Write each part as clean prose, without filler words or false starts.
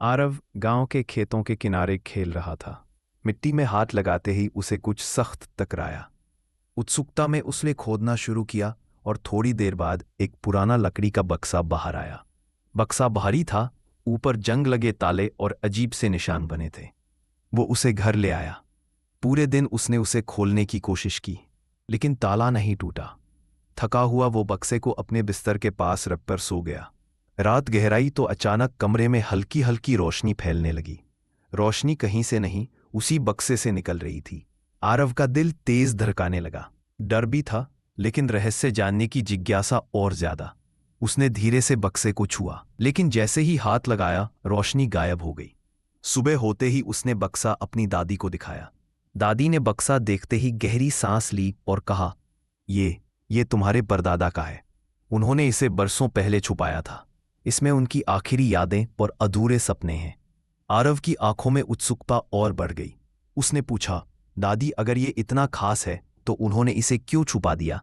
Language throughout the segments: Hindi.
आरव गांव के खेतों के किनारे खेल रहा था। मिट्टी में हाथ लगाते ही उसे कुछ सख्त टकराया। उत्सुकता में उसने खोदना शुरू किया और थोड़ी देर बाद एक पुराना लकड़ी का बक्सा बाहर आया। बक्सा भारी था, ऊपर जंग लगे ताले और अजीब से निशान बने थे। वो उसे घर ले आया। पूरे दिन उसने उसे खोलने की कोशिश की, लेकिन ताला नहीं टूटा। थका हुआ वो बक्से को अपने बिस्तर के पास रखकर सो गया। रात गहराई तो अचानक कमरे में हल्की हल्की रोशनी फैलने लगी। रोशनी कहीं से नहीं, उसी बक्से से निकल रही थी। आरव का दिल तेज धड़काने लगा। डर भी था, लेकिन रहस्य जानने की जिज्ञासा और ज्यादा। उसने धीरे से बक्से को छुआ, लेकिन जैसे ही हाथ लगाया रोशनी गायब हो गई। सुबह होते ही उसने बक्सा अपनी दादी को दिखाया। दादी ने बक्सा देखते ही गहरी सांस ली और कहा, ये तुम्हारे परदादा का है। उन्होंने इसे बरसों पहले छुपाया था। इसमें उनकी आखिरी यादें और अधूरे सपने हैं। आरव की आंखों में उत्सुकता और बढ़ गई। उसने पूछा, दादी अगर ये इतना खास है तो उन्होंने इसे क्यों छुपा दिया?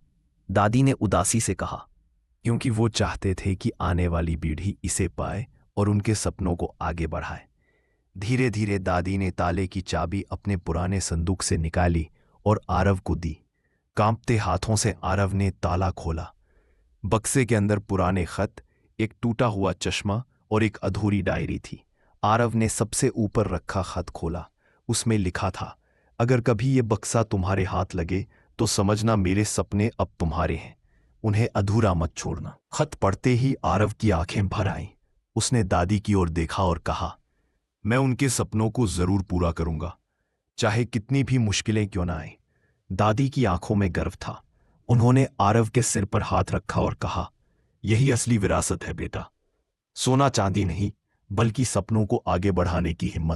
दादी ने उदासी से कहा, क्योंकि वो चाहते थे कि आने वाली पीढ़ी इसे पाए और उनके सपनों को आगे बढ़ाए। धीरे धीरे दादी ने ताले की चाबी अपने पुराने संदूक से निकाली और आरव को दी। कांपते हाथों से आरव ने ताला खोला। बक्से के अंदर पुराने खत, एक टूटा हुआ चश्मा और एक अधूरी डायरी थी। आरव ने सबसे ऊपर रखा खत खोला। उसमें लिखा था, अगर कभी ये बक्सा तुम्हारे हाथ लगे तो समझना मेरे सपने अब तुम्हारे हैं, उन्हें अधूरा मत छोड़ना। खत पढ़ते ही आरव की आंखें भर आईं। उसने दादी की ओर देखा और कहा, मैं उनके सपनों को जरूर पूरा करूंगा, चाहे कितनी भी मुश्किलें क्यों ना आए। दादी की आंखों में गर्व था। उन्होंने आरव के सिर पर हाथ रखा और कहा, यही असली विरासत है बेटा। सोना चांदी नहीं, बल्कि सपनों को आगे बढ़ाने की हिम्मत।